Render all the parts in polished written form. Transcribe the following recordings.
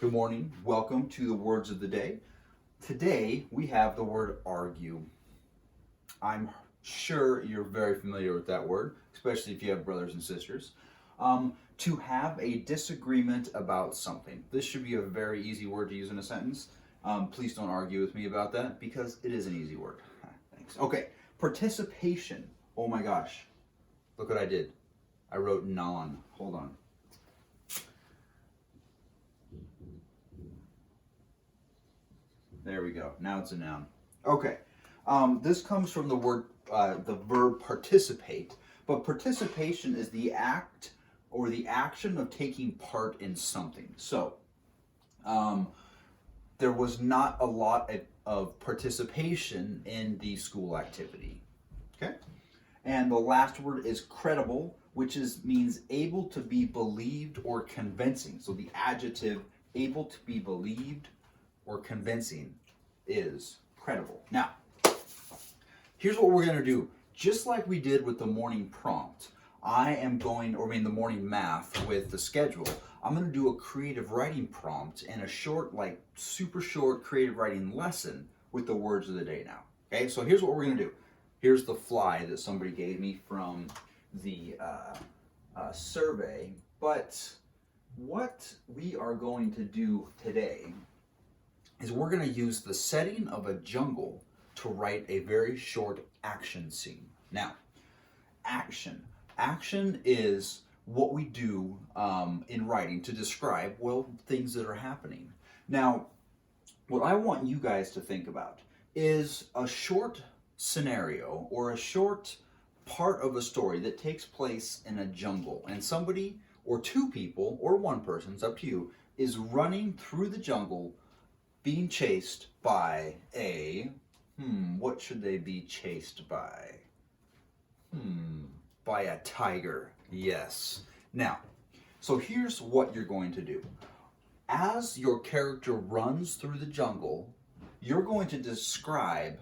Good morning. Welcome to the words of the day. Today we have the word argue. I'm sure you're very familiar with that word, especially if you have brothers and sisters. To have a disagreement about something. This should be a very easy word to use in a sentence. Please don't argue with me about that because it is an easy word. Thanks. Okay, participation. Oh my gosh. Look what I did. I wrote non. Hold on. There we go. Now it's a noun. Okay. This comes from the verb participate, but participation is the act or the action of taking part in something. So, there was not a lot of participation in the school activity. Okay. And the last word is credible, which means able to be believed or convincing. So the adjective able to be believed or convincing is credible. Now, here's what we're going to do. Just like we did with the morning prompt, the morning math with the schedule, I'm going to do a creative writing prompt and a short, super short creative writing lesson with the words of the day now. Okay, so here's what we're going to do. Here's the fly that somebody gave me from the survey, but what we are going to do today is we're going to use the setting of a jungle to write a very short action scene. Now, action. Action is what we do in writing to describe, things that are happening. Now, what I want you guys to think about is a short scenario or a short part of a story that takes place in a jungle, and somebody or two people or one person, it's up to you, is running through the jungle being chased by what should they be chased by? By a tiger. Yes. Now, so here's what you're going to do. As your character runs through the jungle, you're going to describe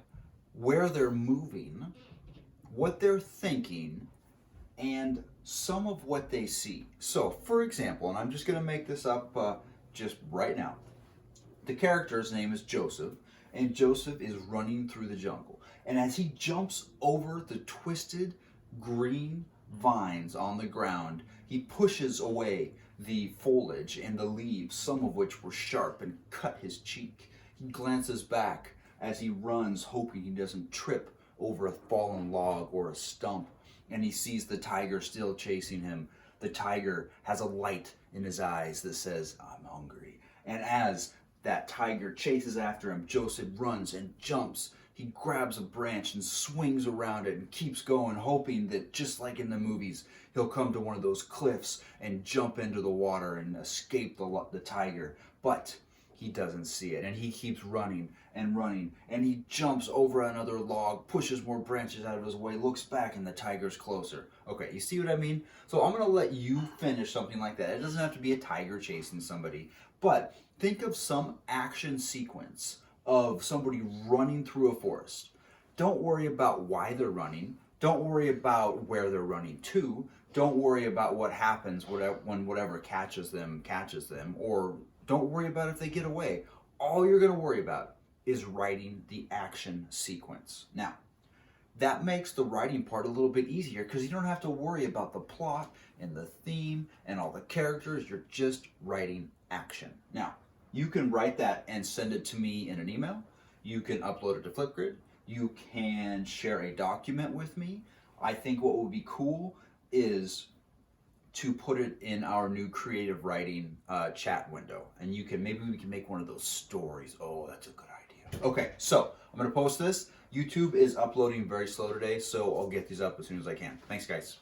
where they're moving, what they're thinking, and some of what they see. So, for example, and I'm just going to make this up just right now. The character's name is Joseph, and Joseph is running through the jungle. And as he jumps over the twisted green vines on the ground, he pushes away the foliage and the leaves, some of which were sharp and cut his cheek. He glances back as he runs, hoping he doesn't trip over a fallen log or a stump, and he sees the tiger still chasing him. The tiger has a light in his eyes that says, "I'm hungry." And as that tiger chases after him, Joseph runs and jumps. He grabs a branch and swings around it and keeps going, hoping that just like in the movies, he'll come to one of those cliffs and jump into the water and escape the tiger. But he doesn't see it, and he keeps running and running, and he jumps over another log, pushes more branches out of his way, looks back, and the tiger's closer. Okay, you see what I mean? So I'm going to let you finish something like that. It doesn't have to be a tiger chasing somebody, but think of some action sequence of somebody running through a forest. Don't worry about why they're running. Don't worry about where they're running to. Don't worry about what happens when whatever catches them, or don't worry about if they get away. All you're going to worry about is writing the action sequence. Now, that makes the writing part a little bit easier because you don't have to worry about the plot and the theme and all the characters. You're just writing action. Now, you can write that and send it to me in an email. You can upload it to Flipgrid. You can share a document with me. I think what would be cool is to put it in our new creative writing chat window. And maybe we can make one of those stories. Oh, that's a good idea. Okay, so I'm going to post this. YouTube is uploading very slow today, so I'll get these up as soon as I can. Thanks, guys.